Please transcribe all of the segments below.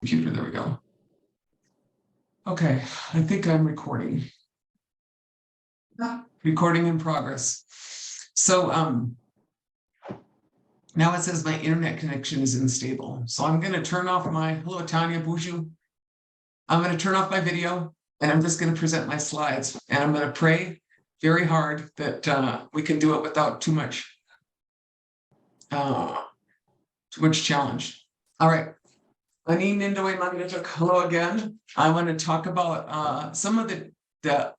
computer. There we go. Okay, I think I'm recording. Recording in progress. So now it says my internet connection is unstable. So I'm going to turn off my, hello Tanya Buju. I'm going to turn off my video and I'm just going to present my slides. And I'm going to pray very hard that we can do it without too much challenge. All right. Hello again. I want to talk about some of the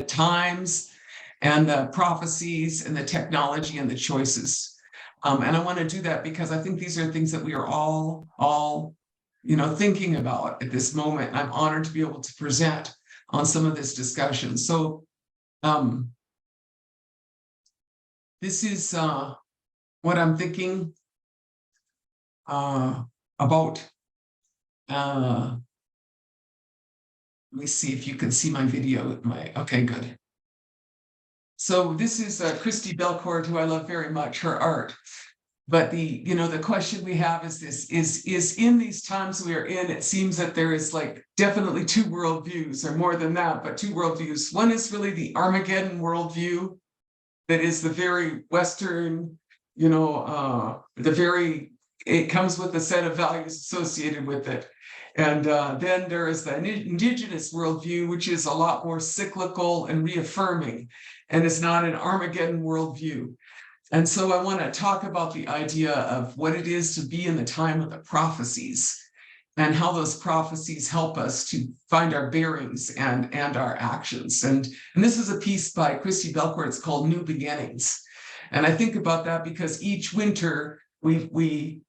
times and the prophecies and the technology and the choices. And I want to do that because I think these are things that we are all thinking about at this moment. I'm honored to be able to present on some of this discussion. So this is what I'm thinking about. Let me see if you can see my video. Okay, good. So this is Christy Belcourt, who I love very much, her art. But the question we have is this, is in these times we are in, it seems that there is like definitely two worldviews, or more than that, but two worldviews. One is really the Armageddon worldview, that is the very Western, it comes with a set of values associated with it. And then there is the Indigenous worldview, which is a lot more cyclical and reaffirming, and it's not an Armageddon worldview. And so I want to talk about the idea of what it is to be in the time of the prophecies and how those prophecies help us to find our bearings and our actions. And this is a piece by Christy Belcourt. It's called New Beginnings. And I think about that because each winter we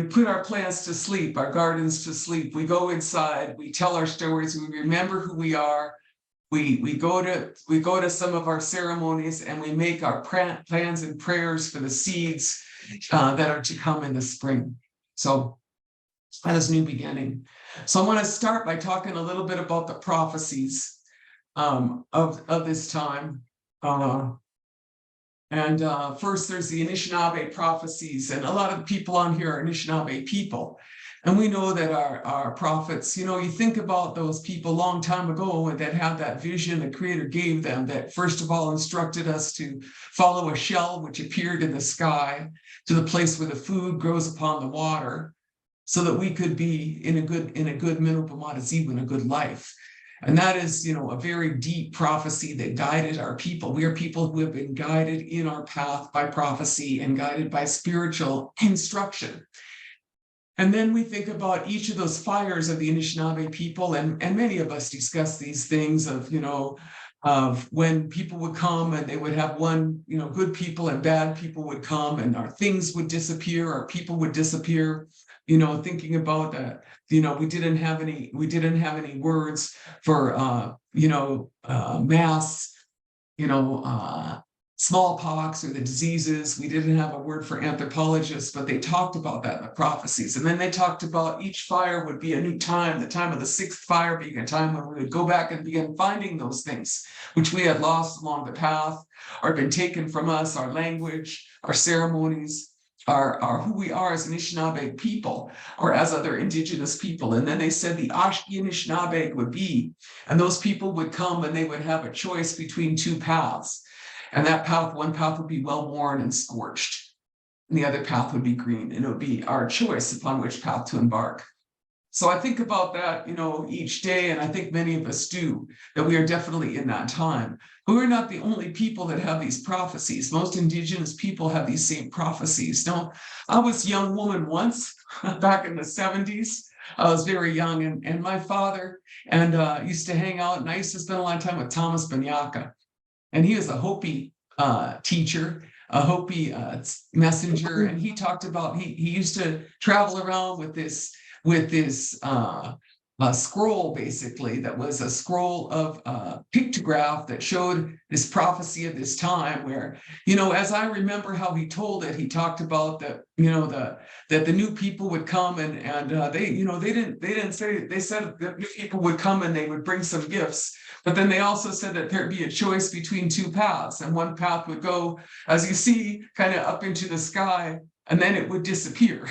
put our plants to sleep, our gardens to sleep. We go inside, we tell our stories, we remember who we are. We go to some of our ceremonies and we make our plans and prayers for the seeds that are to come in the spring. So that is New Beginning. So I want to start by talking a little bit about the prophecies of this time. First, there's the Anishinaabe prophecies, and a lot of the people on here are Anishinaabe people. And we know that our prophets, you think about those people a long time ago that had that vision the Creator gave them, that first of all instructed us to follow a shell which appeared in the sky to the place where the food grows upon the water, so that we could be in a good minupamataziwa, in a good life. And that is, a very deep prophecy that guided our people. We are people who have been guided in our path by prophecy and guided by spiritual instruction. And then we think about each of those fires of the Anishinaabe people, and many of us discuss these things of when people would come and they would have good people and bad people would come, and our things would disappear, our people would disappear. Thinking about that, we didn't have any words for mass, smallpox or the diseases. We didn't have a word for anthropologists, but they talked about that in the prophecies. And then they talked about each fire would be a new time, the time of the sixth fire being a time when we would go back and begin finding those things which we had lost along the path or been taken from us, our language, our ceremonies, our who we are as Anishinaabe people or as other Indigenous people. And then they said the Ashki Anishinaabe would be, and those people would come and they would have a choice between two paths. And that path, one path would be well-worn and scorched, and the other path would be green, and it would be our choice upon which path to embark. So I think about that, each day, and I think many of us do, that we are definitely in that time. But we're not the only people that have these prophecies. Most Indigenous people have these same prophecies. Now, I was a young woman once, back in the 70s. I was very young, and my father used to hang out, and I used to spend a lot of time with Thomas Banyaka. And he was a Hopi teacher, a Hopi messenger, and he talked about he used to travel around with this scroll, basically, that was a scroll of pictograph that showed this prophecy of this time where, as I remember how he told it, he talked about that, that the new people would come and they said that new people would come and they would bring some gifts. But then they also said that there'd be a choice between two paths, and one path would go, as you see, kind of up into the sky, and then it would disappear.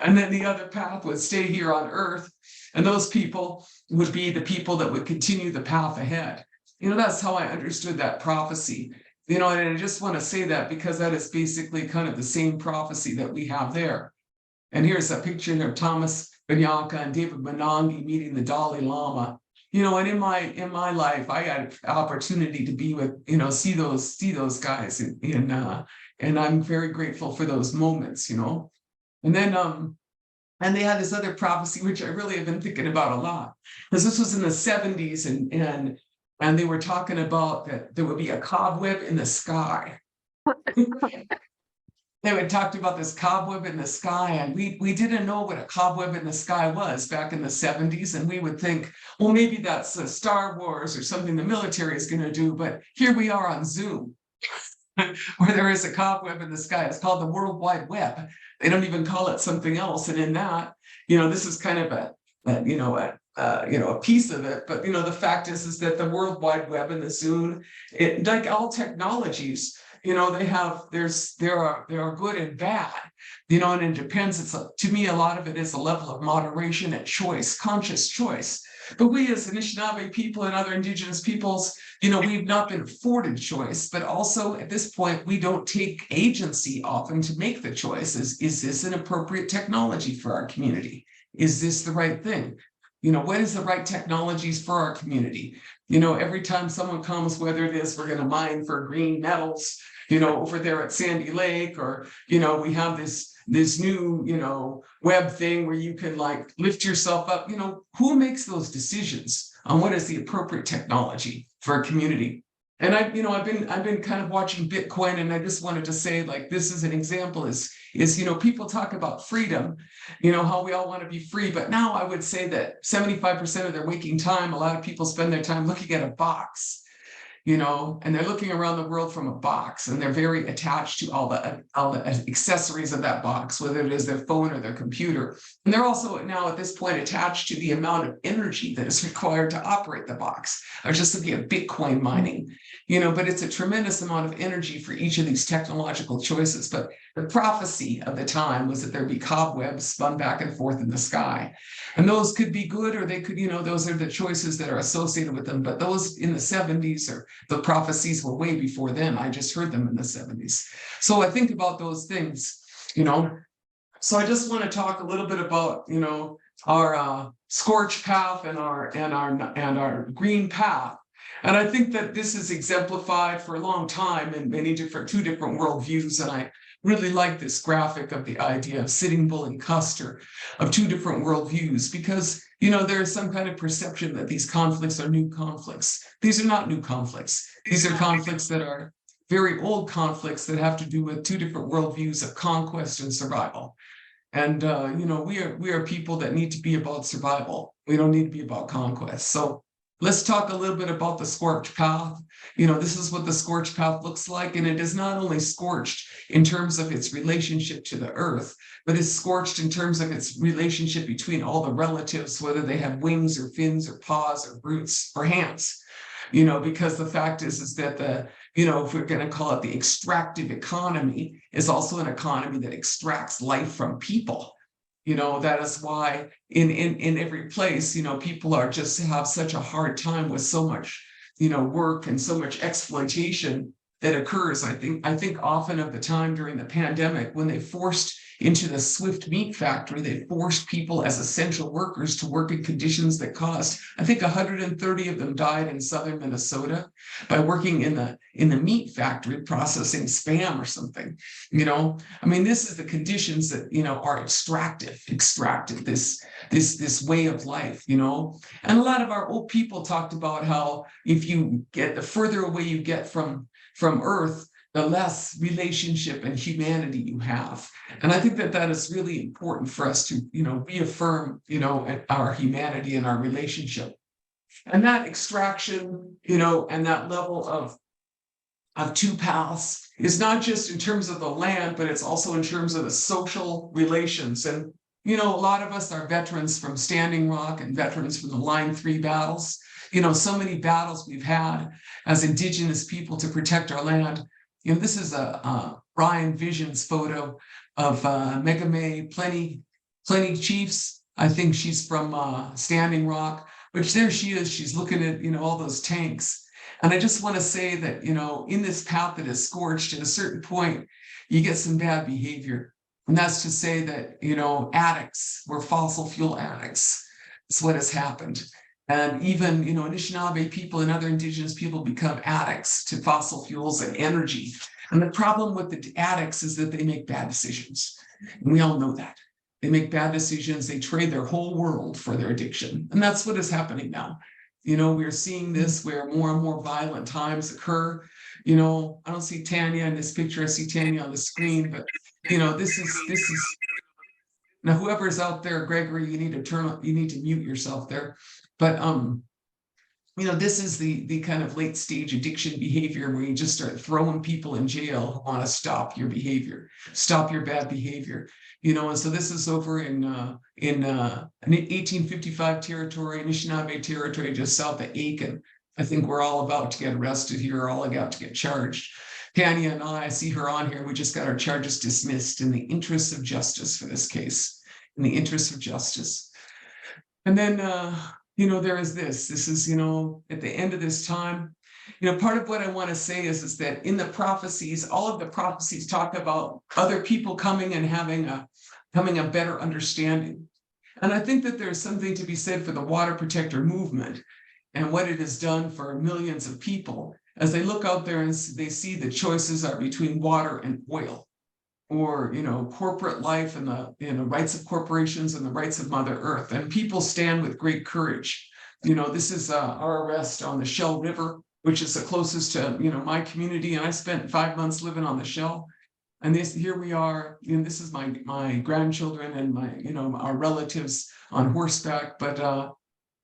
And then the other path would stay here on Earth. And those people would be the people that would continue the path ahead. That's how I understood that prophecy. And I just want to say that because that is basically kind of the same prophecy that we have there. And here's a picture of Thomas Bianca and David Menangi meeting the Dalai Lama. And in my life, I had opportunity to be with, see those guys and I'm very grateful for those moments, And then and they had this other prophecy, which I really have been thinking about a lot, because this was in the 70s, and they were talking about that there would be a cobweb in the sky. They had talked about this cobweb in the sky, and we didn't know what a cobweb in the sky was back in the 70s, and we would think, well, maybe that's a Star Wars or something the military is going to do, but here we are on Zoom, where there is a cobweb in the sky. It's called the World Wide Web. They don't even call it something else, and in that, this is kind of a piece of it, but the fact is that the World Wide Web and the Zoom, like all technologies, there are good and bad, and it depends. To me, a lot of it is a level of moderation and choice, conscious choice. But we as Anishinaabe people and other Indigenous peoples, we've not been afforded choice, but also at this point, we don't take agency often to make the choice. Is this an appropriate technology for our community? Is this the right thing? What is the right technologies for our community? Every time someone comes, whether it is we're going to mine for green metals, over there at Sandy Lake, or, we have this new, web thing where you can like lift yourself up, who makes those decisions on what is the appropriate technology for a community? And I've been kind of watching Bitcoin, and I just wanted to say, like, this is an example is, people talk about freedom, how we all want to be free. But now I would say that 75% of their waking time, a lot of people spend their time looking at a box, and they're looking around the world from a box, and they're very attached to all the accessories of that box, whether it is their phone or their computer. And they're also now at this point attached to the amount of energy that is required to operate the box. I was just looking at Bitcoin mining, but it's a tremendous amount of energy for each of these technological choices. But the prophecy of the time was that there'd be cobwebs spun back and forth in the sky. And those could be good, or they could, those are the choices that are associated with them. But those in the 70s, or the prophecies were way before then. I just heard them in the 70s. So I think about those things, So I just want to talk a little bit about, our scorch path and our green path. And I think that this is exemplified for a long time in two different worldviews. And I really like this graphic of the idea of Sitting Bull and Custer, of two different worldviews, because there is some kind of perception that these conflicts are new conflicts. These are not new conflicts. These are conflicts that are very old conflicts that have to do with two different worldviews of conquest and survival. And we are people that need to be about survival. We don't need to be about conquest. So let's talk a little bit about the scorched path. This is what the scorched path looks like. And it is not only scorched in terms of its relationship to the earth, but it's scorched in terms of its relationship between all the relatives, whether they have wings or fins or paws or roots or hands. Because the fact is that if we're going to call it the extractive economy, is also an economy that extracts life from people. That is why in every place, people are just have such a hard time with so much, work and so much exploitation that occurs. I think often of the time during the pandemic, when they forced into the Swift meat factory, they forced people as essential workers to work in conditions that caused, I think 130 of them died in southern Minnesota by working in the meat factory processing Spam or something. This is the conditions that are extractive, this way of life, and a lot of our old people talked about how if you get the further away you get from Earth, the less relationship and humanity you have. And I think that is really important for us to, reaffirm, our humanity and our relationship. And that extraction, and that level of two paths is not just in terms of the land, but it's also in terms of the social relations. And, a lot of us are veterans from Standing Rock and veterans from the Line 3 battles. So many battles we've had as Indigenous people to protect our land. This is a Brian Vision's photo of Megame Plenty Plenty Chiefs. I think she's from Standing Rock, which there she is. She's looking at, all those tanks. And I just want to say that, in this path that is scorched, at a certain point, you get some bad behavior. And that's to say that, addicts, we're fossil fuel addicts. That's what has happened. And even, Anishinaabe people and other Indigenous people become addicts to fossil fuels and energy. And the problem with the addicts is that they make bad decisions. And we all know that. They make bad decisions. They trade their whole world for their addiction. And that's what is happening now. We're seeing this where more and more violent times occur. I don't see Tanya in this picture. I see Tanya on the screen, but this is now whoever's out there, Gregory, you need to mute yourself there. But this is the kind of late stage addiction behavior where you just start throwing people in jail who want to stop your behavior, stop your bad behavior. And so this is over in 1855 territory, Anishinaabe territory, just south of Aiken. I think we're all about to get arrested here, all about to get charged. Tanya and I see her on here. We just got our charges dismissed in the interest of justice for this case, in the interest of justice. And then, there is this. This is, at the end of this time, part of what I want to say is that in the prophecies, all of the prophecies talk about other people coming and having a better understanding. And I think that there's something to be said for the water protector movement and what it has done for millions of people as they look out there and they see the choices are between water and oil, or corporate life and the rights of corporations and the rights of Mother Earth. And people stand with great courage. This is our arrest on the Shell River, which is the closest to my community. And I spent 5 months living on the Shell. And here we are. This is my grandchildren and our relatives on horseback. But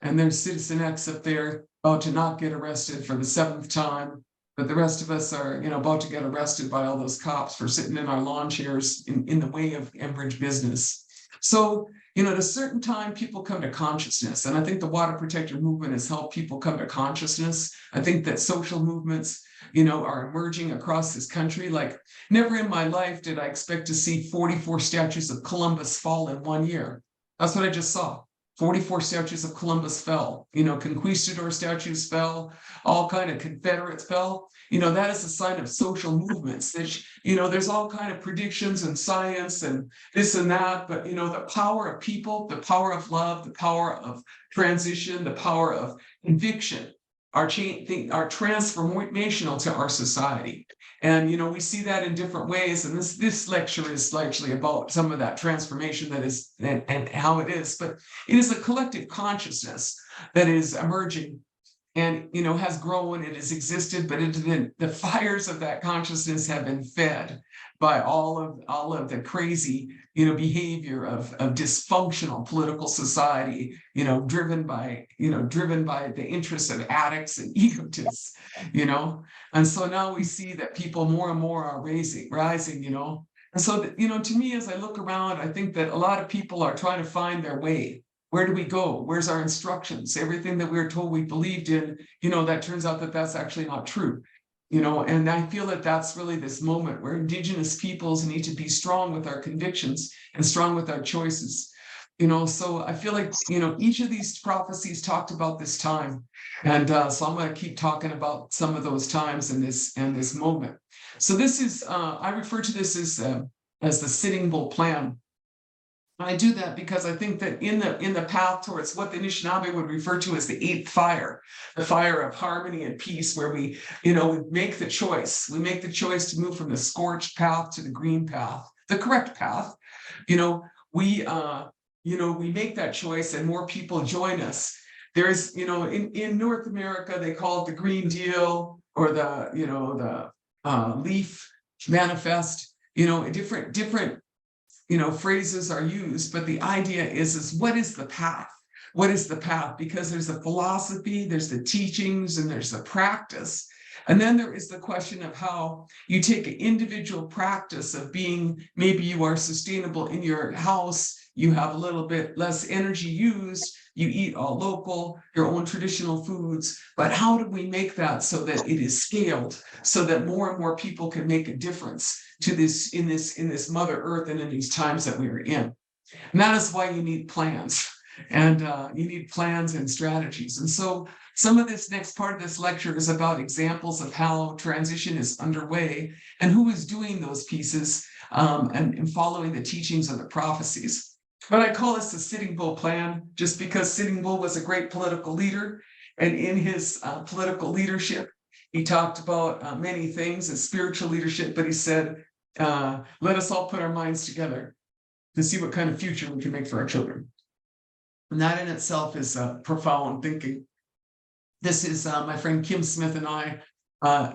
and there's Citizen X up there about to not get arrested for the 7th time. But the rest of us are, about to get arrested by all those cops for sitting in our lawn chairs in the way of Enbridge business. So, at a certain time, people come to consciousness. And I think the water protector movement has helped people come to consciousness. I think that social movements, are emerging across this country. Like, never in my life did I expect to see 44 statues of Columbus fall in 1 year. That's what I just saw. 44 statues of Columbus fell, conquistador statues fell, all kind of Confederates fell. That is a sign of social movements that, there's all kind of predictions and science and this and that, but, the power of people, the power of love, the power of transition, the power of conviction are transformational to our society. And, we see that in different ways. And this lecture is largely about some of that transformation that is and how it is. But it is a collective consciousness that is emerging and, has grown, it has existed, but the fires of that consciousness have been fed by all of the crazy, behavior of dysfunctional political society, driven by the interests of addicts and egotists, And so now we see that people more and more are rising, And so, to me, as I look around, I think that a lot of people are trying to find their way. Where do we go? Where's our instructions? Everything that we were told we believed in, that turns out that that's actually not true. And I feel that that's really this moment where Indigenous peoples need to be strong with our convictions and strong with our choices. So I feel like, each of these prophecies talked about this time. And so I'm going to keep talking about some of those times in this moment. So this is, I refer to this as the Sitting Bull plan. I do that because I think that in the path towards what the Anishinaabe would refer to as the 8th fire, the fire of harmony and peace, where we make the choice. We make the choice to move from the scorched path to the green path, the correct path. We make that choice and more people join us. There's, in North America, they call it the Green Deal or the Leaf Manifest, different phrases are used, but the idea is what is the path? What is the path? Because there's a philosophy, there's the teachings, and there's the practice. And then there is the question of how you take an individual practice of being, maybe you are sustainable in your house, you have a little bit less energy used, you eat all local, your own traditional foods, but how do we make that so that it is scaled, so that more and more people can make a difference to this in this Mother Earth and in these times that we are in? And that is why you need plans. And you need plans and strategies. And so some of this next part of this lecture is about examples of how transition is underway and who is doing those pieces and following the teachings of the prophecies. But I call this the Sitting Bull plan, just because Sitting Bull was a great political leader. And in his political leadership, he talked about many things as spiritual leadership, but he said, let us all put our minds together to see what kind of future we can make for our children. And that in itself is profound thinking. This is my friend Kim Smith and I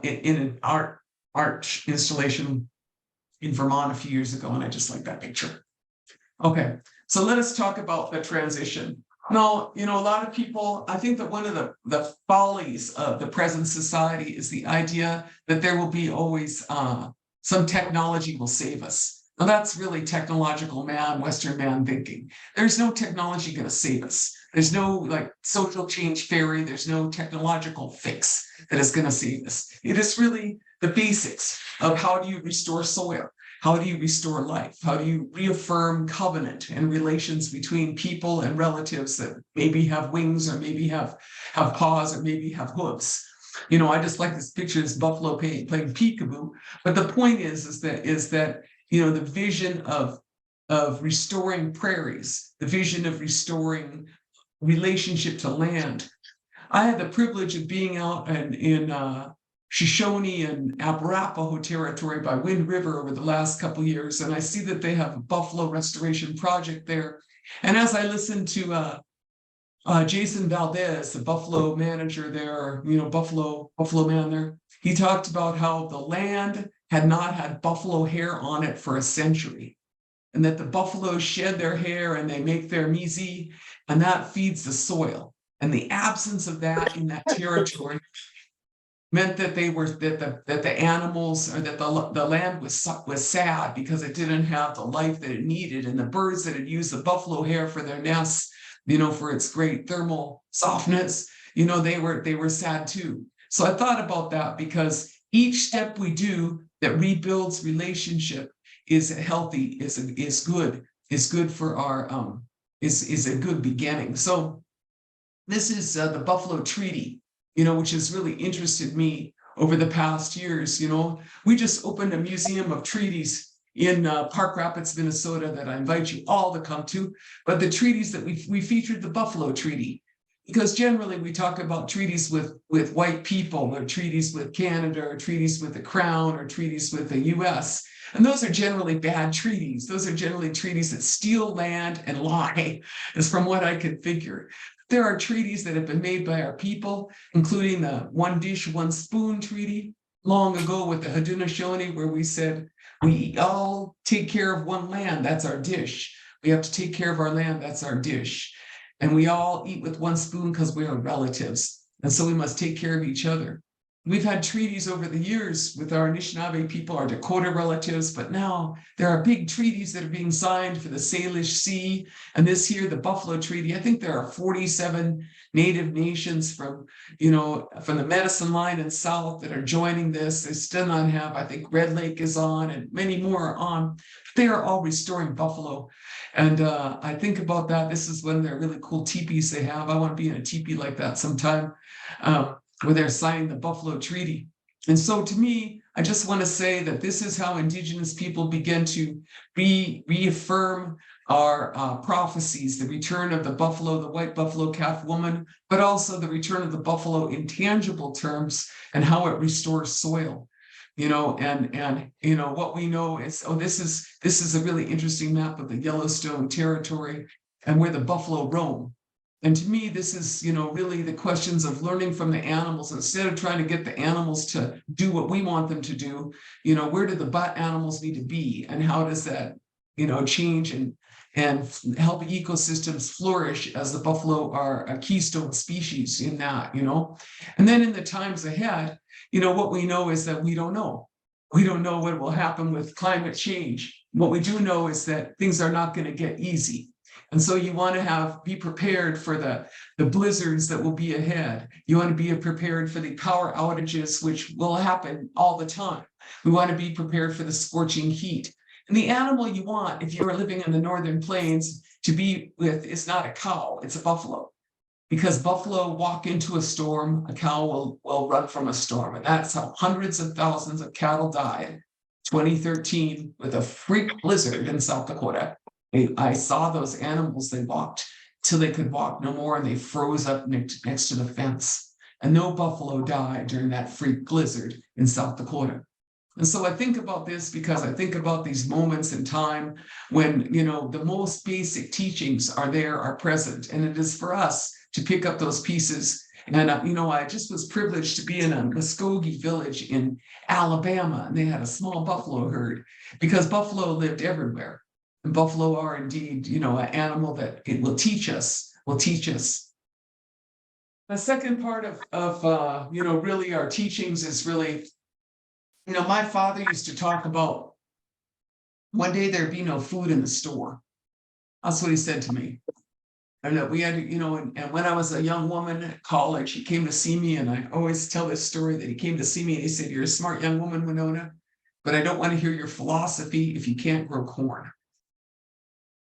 in an art installation in Vermont a few years ago, and I just like that picture. Okay, so let us talk about the transition. Now, a lot of people, I think that one of the follies of the present society is the idea that there will be always some technology will save us. Now, that's really technological Western man thinking. There's no technology going to save us. There's no like social change fairy. There's no technological fix that is going to save us. It is really the basics of how do you restore soil? How do you restore life? How do you reaffirm covenant and relations between people and relatives that maybe have wings or maybe have paws or maybe have hooves? I just like this picture, this buffalo playing peekaboo. But the point is that the vision of restoring prairies, the vision of restoring relationship to land. I had the privilege of being out in Shoshone and Arapaho territory by Wind River over the last couple of years, and I see that they have a buffalo restoration project there. And as I listened to Jason Valdez, the buffalo manager there, buffalo man there, he talked about how the land had not had buffalo hair on it for a century, and that the buffaloes shed their hair and they make their mizi, and that feeds the soil. And the absence of that in that territory meant that the animals, or that the land was sad because it didn't have the life that it needed, and the birds that had used the buffalo hair for their nests, for its great thermal softness, they were sad too. So I thought about that, because each step we do that rebuilds relationship is healthy, is good for our is a good beginning. So this is the Buffalo Treaty, which has really interested me over the past years. We just opened a museum of treaties in Park Rapids, Minnesota, that I invite you all to come to. But the treaties that we featured the Buffalo Treaty, because generally we talk about treaties with white people, or treaties with Canada, or treaties with the Crown, or treaties with the US. And those are generally bad treaties. Those are generally treaties that steal land and lie, is from what I could figure. There are treaties that have been made by our people, including the One Dish, One Spoon Treaty long ago with the Haudenosaunee, where we said, we all take care of one land, that's our dish. We have to take care of our land, that's our dish. And we all eat with one spoon because we are relatives. And so we must take care of each other. We've had treaties over the years with our Anishinaabe people, our Dakota relatives, but now there are big treaties that are being signed for the Salish Sea. And this year, the Buffalo Treaty, I think there are 47 Native nations from the Medicine Line and South that are joining this. They still not have, I think Red Lake is on, and many more are on. They are all restoring buffalo. And I think about that. This is one of their really cool teepees they have. I want to be in a teepee like that sometime. Where they're signing the Buffalo Treaty. And so to me, I just want to say that this is how Indigenous people begin to reaffirm our prophecies, the return of the buffalo, the white buffalo calf woman, but also the return of the buffalo in tangible terms, and how it restores soil. What we know is, this is a really interesting map of the Yellowstone territory and where the buffalo roam. And to me, this is, really the questions of learning from the animals. Instead of trying to get the animals to do what we want them to do, where do the butt animals need to be? And how does that, change and help ecosystems flourish, as the buffalo are a keystone species in that, And then in the times ahead, what we know is that we don't know. We don't know what will happen with climate change. What we do know is that things are not going to get easy. And so you want to be prepared for the blizzards that will be ahead. You want to be prepared for the power outages, which will happen all the time. We want to be prepared for the scorching heat. And the animal you want, if you're living in the northern plains, to be with is not a cow, it's a buffalo. Because buffalo walk into a storm, a cow will run from a storm. And that's how hundreds of thousands of cattle died 2013 with a freak blizzard in South Dakota. I saw those animals, they walked till they could walk no more and they froze up next to the fence. And no buffalo died during that freak blizzard in South Dakota. And so I think about this because I think about these moments in time when, the most basic teachings are present. And it is for us to pick up those pieces. And, I just was privileged to be in a Muskogee village in Alabama, and they had a small buffalo herd because buffalo lived everywhere. And buffalo are indeed, an animal that it will teach us. The second part of really our teachings is really, my father used to talk about one day there'd be no food in the store. That's what he said to me. And that we had, and when I was a young woman at college, he came to see me, and I always tell this story that he came to see me and he said, "You're a smart young woman, Winona, but I don't want to hear your philosophy if you can't grow corn."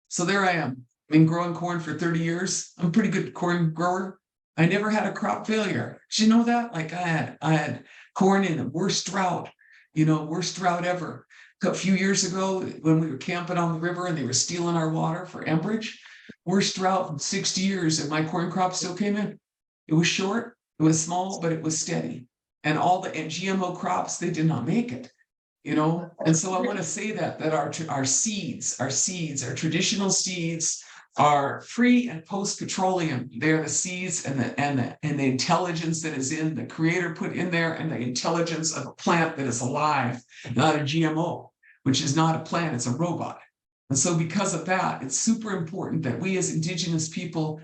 So there I am. I've been growing corn for 30 years. I'm a pretty good corn grower. I never had a crop failure. Did you know that? Like I had corn in the worst drought, worst drought ever. A few years ago, when we were camping on the river and they were stealing our water for Enbridge, worst drought in 60 years, and my corn crop still came in. It was short, it was small, but it was steady. And all the GMO crops, they did not make it. And so I want to say that our seeds, our traditional seeds, are free and post-petroleum. They're the seeds and the intelligence that is in the creator put in there, and the intelligence of a plant that is alive, not a GMO, which is not a plant, it's a robot. And so because of that, it's super important that we as Indigenous people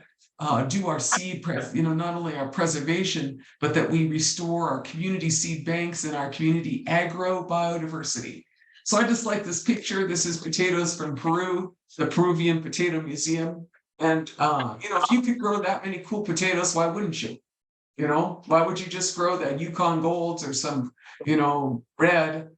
do our seed, not only our preservation, but that we restore our community seed banks and our community agro biodiversity. So I just like this picture. This is potatoes from Peru, the Peruvian Potato Museum. And, if you could grow that many cool potatoes, why wouldn't you? Why would you just grow the Yukon Golds or some, red,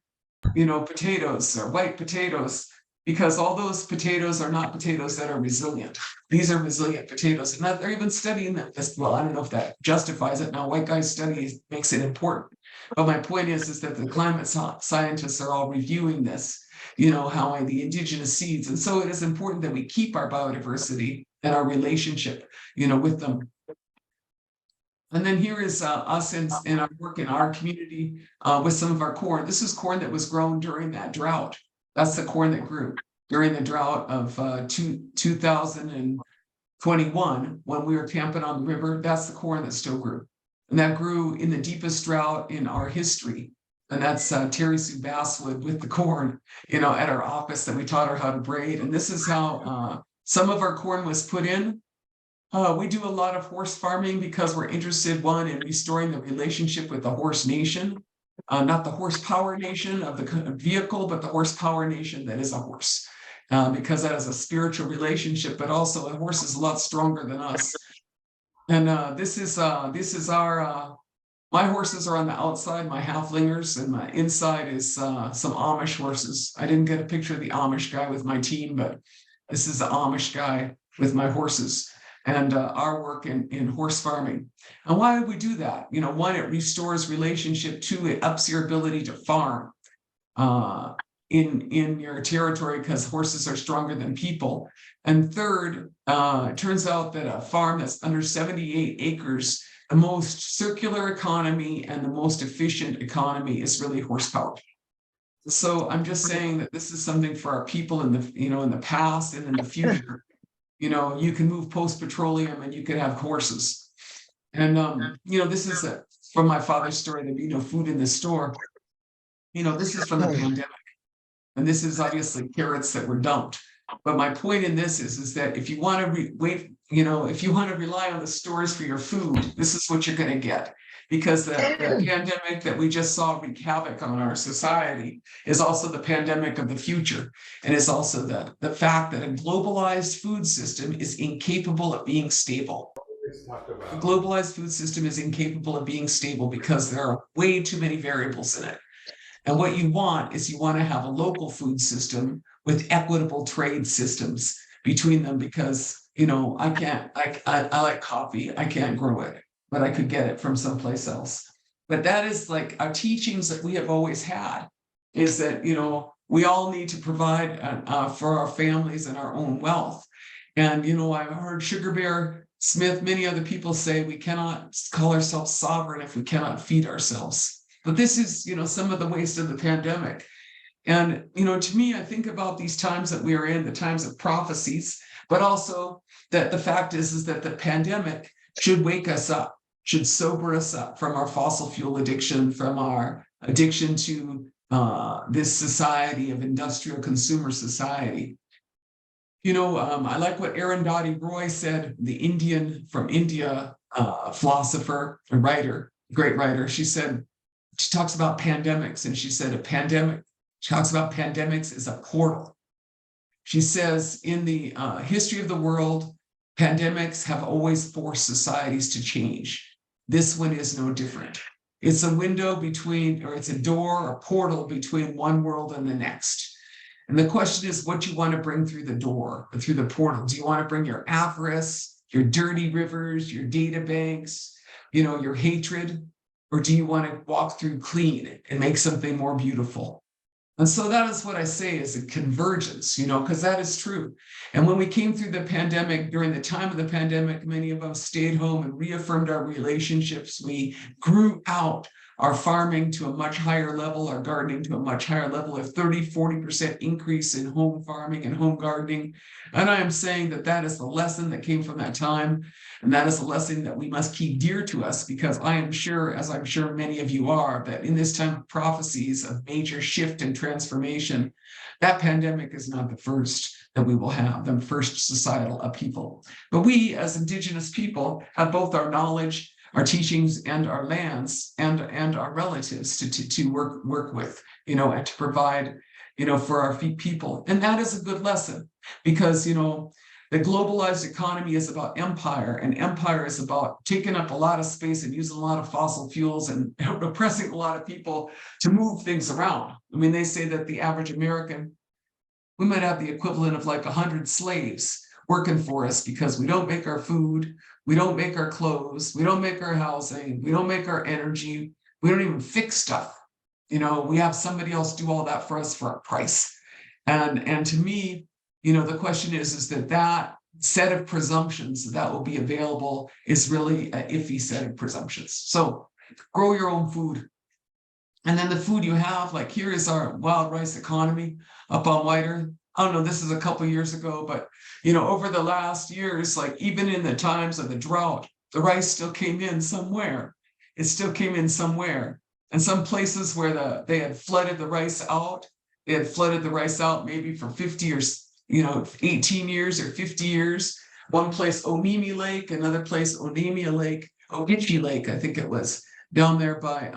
potatoes or white potatoes? Because all those potatoes are not potatoes that are resilient. These are resilient potatoes, and they're even studying them. Well, I don't know if that justifies it. Now, white guys study makes it important. But my point is that the climate scientists are all reviewing this, how the indigenous seeds. And so it is important that we keep our biodiversity and our relationship, with them. And then here is us in our work in our community with some of our corn. This is corn that was grown during that drought. That's the corn that grew during the drought of 2021 when we were camping on the river. That's the corn that still grew. And that grew in the deepest drought in our history. And that's Terry Sue Basswood with the corn, at our office that we taught her how to braid. And this is how some of our corn was put in. We do a lot of horse farming because we're interested, one, in restoring the relationship with the horse nation. Not the horsepower nation of the vehicle, but the horsepower nation that is a horse, because that is a spiritual relationship, but also a horse is a lot stronger than us. And this is our, my horses are on the outside, my halflingers, and my inside is some Amish horses. I didn't get a picture of the Amish guy with my team, but this is the Amish guy with my horses. And our work in horse farming. And why do we do that? One, it restores relationship. Two, it ups your ability to farm in your territory because horses are stronger than people. And third, it turns out that a farm that's under 78 acres, the most circular economy and the most efficient economy is really horsepower. So I'm just saying that this is something for our people in the, in the past and in the future. You can move post-petroleum and you can have horses. And, this is from my father's story, there'd be no food in the store. This is from the pandemic. And this is obviously carrots that were dumped. But my point in this is that if you want to if you want to rely on the stores for your food, this is what you're going to get. Because the pandemic that we just saw wreak havoc on our society is also the pandemic of the future. And it's also the fact that a globalized food system is incapable of being stable. The globalized food system is incapable of being stable because there are way too many variables in it. And what you want is you want to have a local food system with equitable trade systems between them, because I like coffee. I can't grow it, but I could get it from someplace else. But that is like our teachings that we have always had, is that, we all need to provide for our families and our own wealth. And, I've heard Sugar Bear Smith, many other people say we cannot call ourselves sovereign if we cannot feed ourselves. But this is, some of the waste of the pandemic. And, to me, I think about these times that we are in, the times of prophecies, but also that the fact is that the pandemic should wake us up, should sober us up from our fossil fuel addiction, from our addiction to this society of industrial consumer society. I like what Arundhati Roy said, the Indian from India philosopher and writer, great writer. She talks about pandemics, and she said she talks about pandemics as a portal. She says in the history of the world, pandemics have always forced societies to change. This one is no different. It's a window between, or it's a door, a portal between one world and the next. And the question is, what do you want to bring through the door, or through the portal? Do you want to bring your avarice, your dirty rivers, your data banks, your hatred? Or do you want to walk through clean and make something more beautiful? And so that is what I say is a convergence, because that is true. And when we came through the pandemic, during the time of the pandemic, many of us stayed home and reaffirmed our relationships. We grew out our farming to a much higher level, our gardening to a much higher level, a 30-40% increase in home farming and home gardening. And I am saying that that is the lesson that came from that time. And that is a lesson that we must keep dear to us, because I am sure, as I'm sure many of you are, that in this time of prophecies of major shift and transformation, that pandemic is not the first that we will have, the first societal upheaval. But we, as Indigenous people, have both our knowledge, our teachings, and our lands, and our relatives to work with, and to provide, for our people. And that is a good lesson, because, the globalized economy is about empire, and empire is about taking up a lot of space and using a lot of fossil fuels and oppressing a lot of people to move things around. I mean, they say that the average American, we might have the equivalent of like 100 slaves working for us, because we don't make our food, we don't make our clothes, we don't make our housing, we don't make our energy, we don't even fix stuff. We have somebody else do all that for us for a price. And to me, the question is that set of presumptions that will be available is really an iffy set of presumptions. So grow your own food. And then the food you have, like here is our wild rice economy up on Whiter. I don't know, this is a couple of years ago, but over the last years, like even in the times of the drought, the rice still came in somewhere. It still came in somewhere. And some places where they had flooded the rice out, maybe for 50 or 18 years or 50 years. One place, Omimi Lake, another place, Onemia Lake, Ogeechee Lake, I think it was, down there by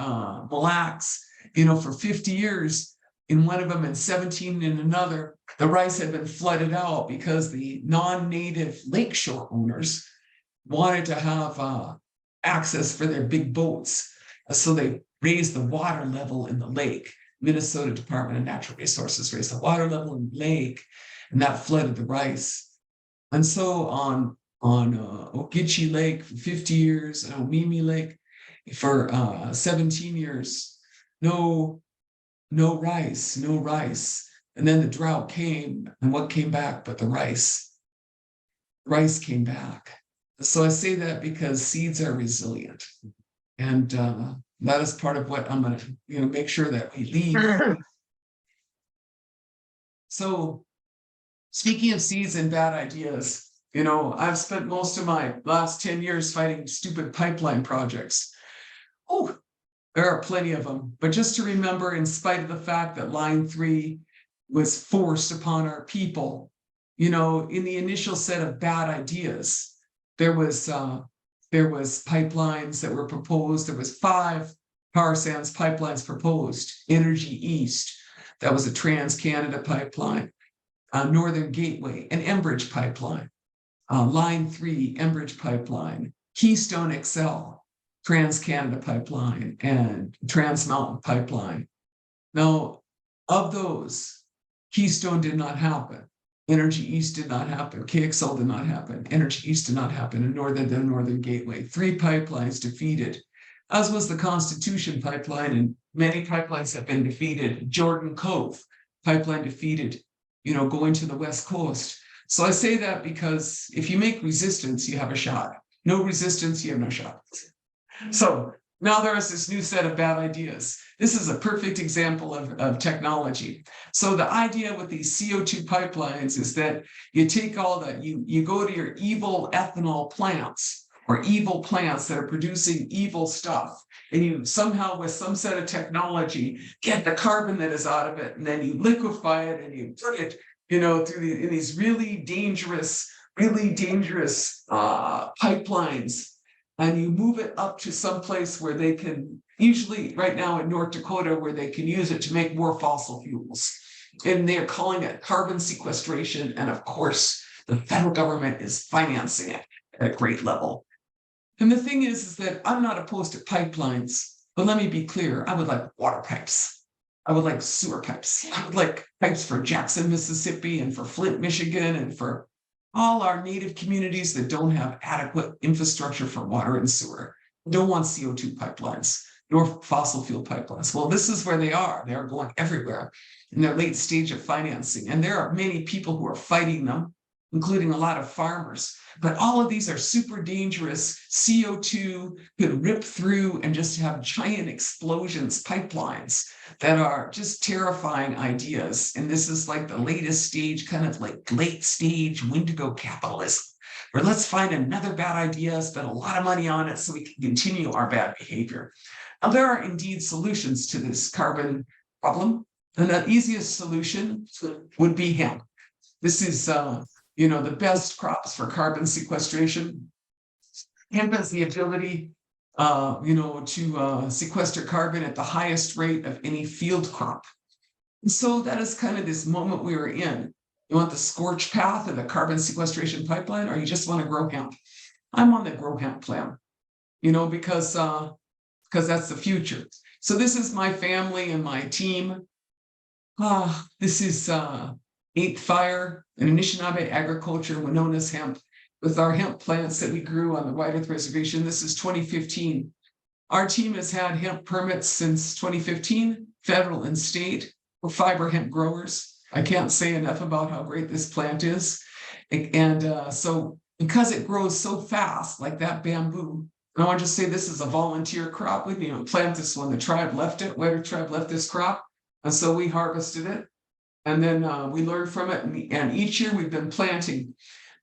Mille Lacs, for 50 years in one of them and 17 in another, the rice had been flooded out because the non-native lakeshore owners wanted to have access for their big boats. So they raised the water level in the lake. Minnesota Department of Natural Resources raised the water level in the lake, and that flooded the rice. And so on Ogeechee Lake for 50 years, and Omimi Lake for 17 years, no rice. And then the drought came, and what came back but the rice? Rice came back. So I say that because seeds are resilient. And that is part of what I'm going to make sure that we leave. So speaking of seeds and bad ideas, I've spent most of my last 10 years fighting stupid pipeline projects. Oh, there are plenty of them. But just to remember, in spite of the fact that Line 3 was forced upon our people, in the initial set of bad ideas, there was pipelines that were proposed. There was 5 tar sands pipelines proposed. Energy East, that was a Trans-Canada pipeline. Northern Gateway, an Enbridge pipeline. Line 3, Enbridge pipeline. Keystone XL, Trans-Canada pipeline, and Trans Mountain pipeline. Now, of those, Keystone did not happen. Energy East did not happen. KXL did not happen. Energy East did not happen. And the Northern Gateway. 3 pipelines defeated, as was the Constitution pipeline, and many pipelines have been defeated. Jordan Cove pipeline defeated, going to the West Coast. So I say that because if you make resistance, you have a shot. No resistance, you have no shot. So now there is this new set of bad ideas. This is a perfect example of technology. So the idea with these CO2 pipelines is that you take all that, you go to your evil ethanol plants or evil plants that are producing evil stuff, and you somehow with some set of technology get the carbon that is out of it, and then you liquefy it and you put it, in these really dangerous pipelines, and you move it up to some place where they can, usually right now in North Dakota, where they can use it to make more fossil fuels. And they're calling it carbon sequestration. And of course, the federal government is financing it at a great level. And the thing is that I'm not opposed to pipelines, but let me be clear, I would like water pipes. I would like sewer pipes. I would like pipes for Jackson, Mississippi, and for Flint, Michigan, and for all our native communities that don't have adequate infrastructure for water and sewer. Don't want CO2 pipelines, nor fossil fuel pipelines. Well, this is where they are. They are going everywhere in their late stage of financing. And there are many people who are fighting them, including a lot of farmers. But all of these are super dangerous. CO2 could rip through and just have giant explosions, pipelines that are just terrifying ideas. And this is like the latest stage, kind of like late stage Wendigo capitalism, where let's find another bad idea, spend a lot of money on it so we can continue our bad behavior. Now, there are indeed solutions to this carbon problem. And the easiest solution would be hemp. This is the best crops for carbon sequestration. Hemp has the ability, to sequester carbon at the highest rate of any field crop. And so that is kind of this moment we are in. You want the scorch path of the carbon sequestration pipeline, or you just want to grow hemp? I'm on the grow hemp plan, because that's the future. So this is my family and my team. This is 8th Fire and Anishinaabe Agriculture, Winona's hemp, with our hemp plants that we grew on the White Earth Reservation. This is 2015. Our team has had hemp permits since 2015, federal and state, for fiber hemp growers. I can't say enough about how great this plant is. And so because it grows so fast, like that bamboo, and I want to just say this is a volunteer crop. We plant this one. The tribe left it. White Earth tribe left this crop. And so we harvested it. And then we learned from it. And each year we've been planting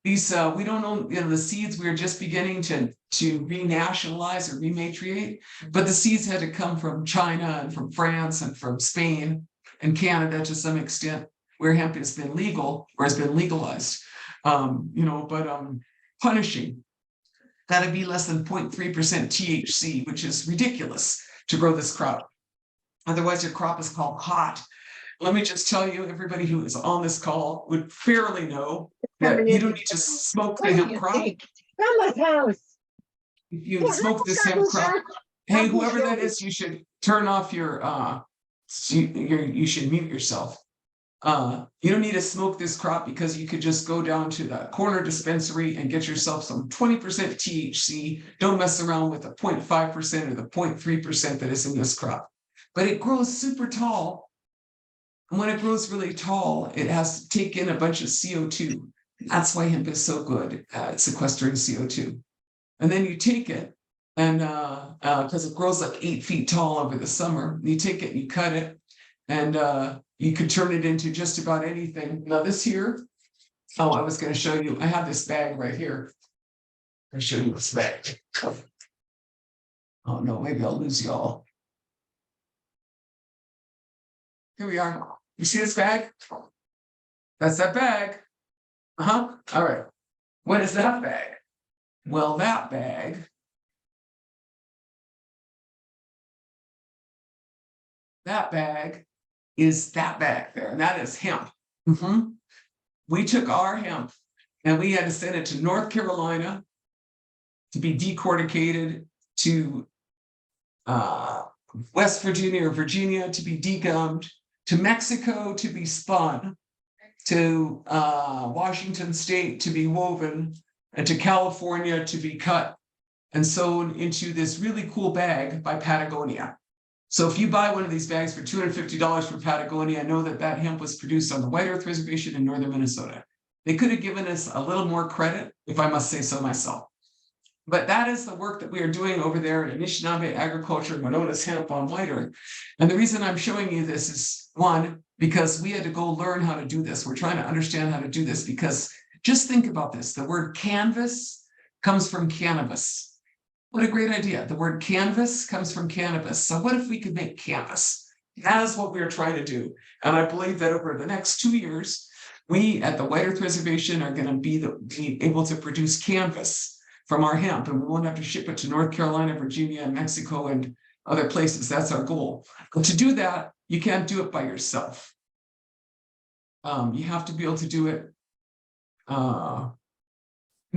these. We don't know, the seeds. We're just beginning to renationalize or rematriate. But the seeds had to come from China and from France and from Spain and Canada to some extent, where hemp has been legal or has been legalized. Punishing. Got to be less than 0.3% THC, which is ridiculous to grow this crop. Otherwise, your crop is called hot. Let me just tell you, everybody who is on this call would fairly know that you don't need to smoke the hemp crop. From my house. If you smoke this hemp crop, hey, whoever that is, you should turn off your you should mute yourself. You don't need to smoke this crop, because you could just go down to the corner dispensary and get yourself some 20% THC. Don't mess around with the 0.5% or the 0.3% that is in this crop. But it grows super tall. And when it grows really tall, it has to take in a bunch of CO2. That's why hemp is so good at sequestering CO2. And then you take it, and because it grows like 8 feet tall over the summer, you take it and you cut it, and you could turn it into just about anything. Now this here, I was going to show you, I have this bag right here. I'll show you this bag. Oh no, maybe I'll lose y'all. Here we are. You see this bag? That's that bag. All right. What is that bag? Well, that bag is that bag there, and that is hemp. We took our hemp and we had to send it to North Carolina to be decorticated, to West Virginia or Virginia to be degummed, to Mexico to be spun, to Washington State to be woven, and to California to be cut and sewn into this really cool bag by Patagonia. So if you buy one of these bags for $250 from Patagonia, know that that hemp was produced on the White Earth Reservation in northern Minnesota. They could have given us a little more credit, if I must say so myself. But that is the work that we are doing over there in Anishinaabe Agriculture, Winona's Hemp on White Earth. And the reason I'm showing you this is, one, because we had to go learn how to do this. We're trying to understand how to do this, because just think about this. The word canvas comes from cannabis. What a great idea. The word canvas comes from cannabis. So what if we could make canvas? That is what we are trying to do. And I believe that over the next 2 years, we at the White Earth Reservation are going to be able to produce canvas from our hemp, and we won't have to ship it to North Carolina, Virginia, and Mexico, and other places. That's our goal. But to do that, you can't do it by yourself. You have to be able to do it. And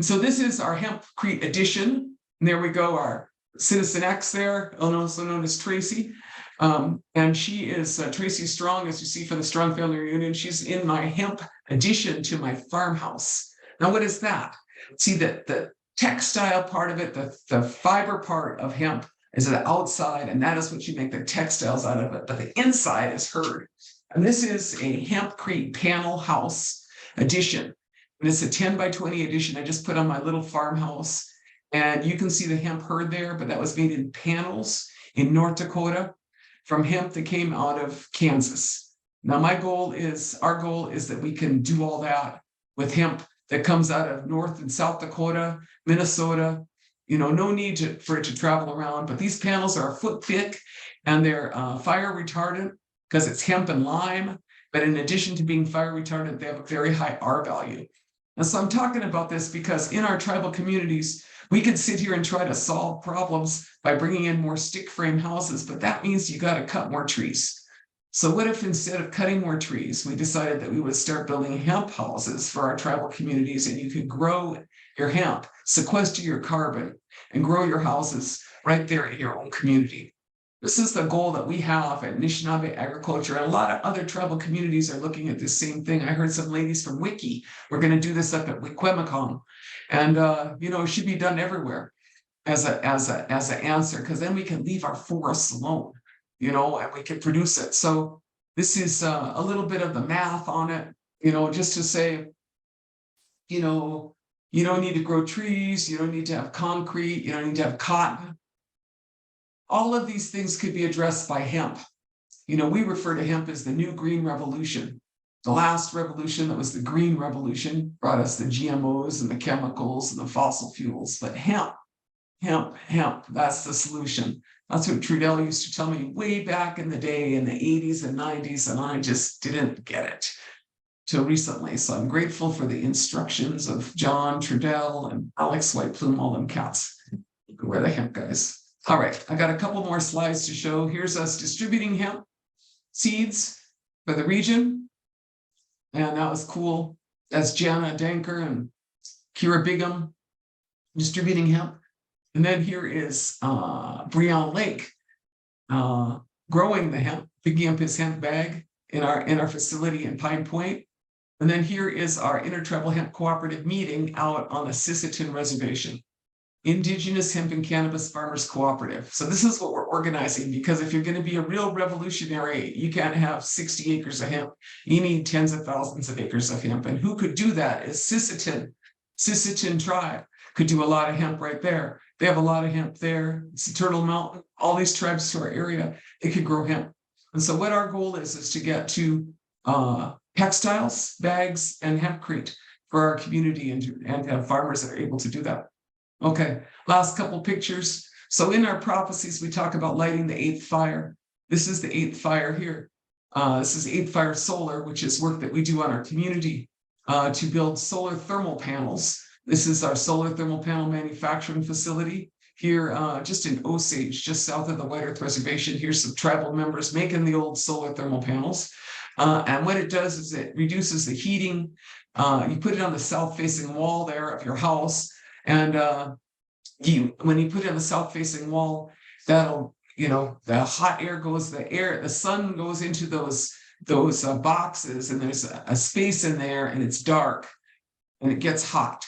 so this is our hempcrete edition. And there we go, our Citizen X there, also known as Tracy. And she is Tracy Strong, as you see from the Strong Family Reunion. She's in my hemp addition to my farmhouse. Now, what is that? See, that the textile part of it, the fiber part of hemp is the outside, and that is what you make the textiles out of it. But the inside is herd. And this is a hempcrete panel house addition. And it's a 10 by 20 edition. I just put on my little farmhouse. And you can see the hemp herd there, but that was made in panels in North Dakota from hemp that came out of Kansas. Now, our goal is that we can do all that with hemp that comes out of North and South Dakota, Minnesota. No need for it to travel around, but these panels are a foot thick and they're fire retardant because it's hemp and lime. But in addition to being fire retardant, they have a very high R value. And so I'm talking about this because in our tribal communities, we could sit here and try to solve problems by bringing in more stick frame houses, but that means you got to cut more trees. So what if instead of cutting more trees, we decided that we would start building hemp houses for our tribal communities, and you could grow your hemp, sequester your carbon, and grow your houses right there in your own community. This is the goal that we have at Anishinaabe Agriculture, and a lot of other tribal communities are looking at this same thing. I heard some ladies from Wiki were going to do this up at Wikwemicong, and it should be done everywhere as an answer, because then we can leave our forests alone, and we can produce it. So this is a little bit of the math on it, just to say, you don't need to grow trees, you don't need to have concrete, you don't need to have cotton. All of these things could be addressed by hemp. We refer to hemp as the new green revolution. The last revolution, that was the green revolution, brought us the GMOs and the chemicals and the fossil fuels. But hemp, that's the solution. That's what Trudell used to tell me way back in the day in the 80s and 90s, and I just didn't get it till recently. So I'm grateful for the instructions of John Trudell and Alex White Plume, all them cats. We're the hemp guys. All right, I got a couple more slides to show. Here's us distributing hemp seeds for the region. And that was cool. That's Jana Danker and Kira Bigham distributing hemp. And then here is Breon Lake growing the hemp, picking up his hemp bag in our facility in Pine Point. And then here is our Intertribal Hemp Cooperative meeting out on the Sisseton Reservation. Indigenous Hemp and Cannabis Farmers Cooperative. So this is what we're organizing, because if you're going to be a real revolutionary, you can't have 60 acres of hemp. You need tens of thousands of acres of hemp. And who could do that is Sisseton tribe could do a lot of hemp right there. They have a lot of hemp there. It's the Turtle Mountain, all these tribes to our area, they could grow hemp. And so what our goal is to get to textiles, bags, and hempcrete for our community, and have farmers that are able to do that. Okay, last couple pictures. So in our prophecies, we talk about lighting the 8th fire. This is the 8th fire here. This is 8th Fire Solar, which is work that we do on our community to build solar thermal panels. This is our solar thermal panel manufacturing facility here just in Osage, just south of the White Earth Reservation. Here's some tribal members making the old solar thermal panels. And what it does is it reduces the heating. You put it on the south-facing wall there of your house. And when you put it on the south-facing wall, that'll, the hot air goes, the sun goes into those boxes, and there's a space in there, and it's dark, and it gets hot.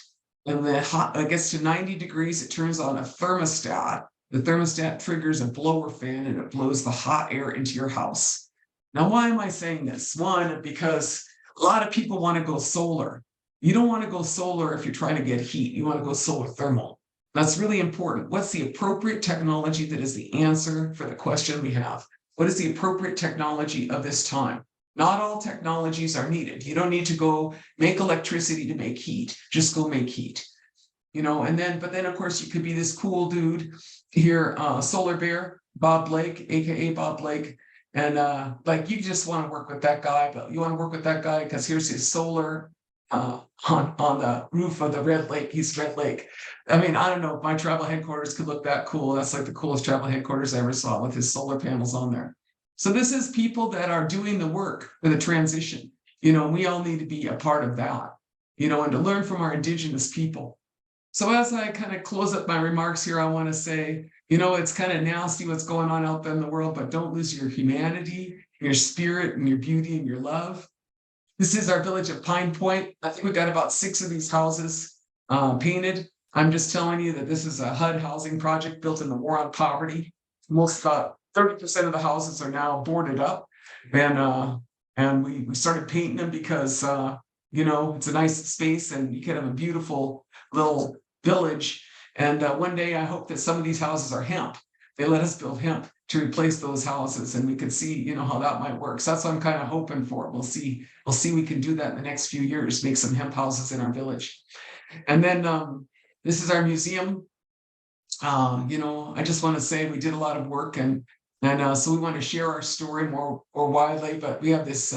And then it gets to 90 degrees, it turns on a thermostat. The thermostat triggers a blower fan, and it blows the hot air into your house. Now, why am I saying this? One, because a lot of people want to go solar. You don't want to go solar if you're trying to get heat. You want to go solar thermal. That's really important. What's the appropriate technology that is the answer for the question we have? What is the appropriate technology of this time? Not all technologies are needed. You don't need to go make electricity to make heat. Just go make heat. But then of course you could be this cool dude here, Solar Bear, Bob Blake, aka Bob Blake. And like you just want to work with that guy, but you want to work with that guy because here's his solar on the roof of the Red Lake, East Red Lake. I mean, I don't know if my tribal headquarters could look that cool. That's like the coolest tribal headquarters I ever saw with his solar panels on there. So this is people that are doing the work for the transition. We all need to be a part of that, and to learn from our Indigenous people. So as I kind of close up my remarks here, I want to say, it's kind of nasty what's going on out there in the world, but don't lose your humanity, your spirit, and your beauty and your love. This is our village of Pine Point. I think we've got about 6 of these houses painted. I'm just telling you that this is a HUD housing project built in the war on poverty. About 30% of the houses are now boarded up. And we started painting them because, it's a nice space and you can have a beautiful little village. And one day I hope that some of these houses are hemp. They let us build hemp to replace those houses, and we could see, how that might work. So that's what I'm kind of hoping for. We'll see we can do that in the next few years, make some hemp houses in our village. And then this is our museum. I just want to say we did a lot of work, and so we want to share our story more widely. But we have this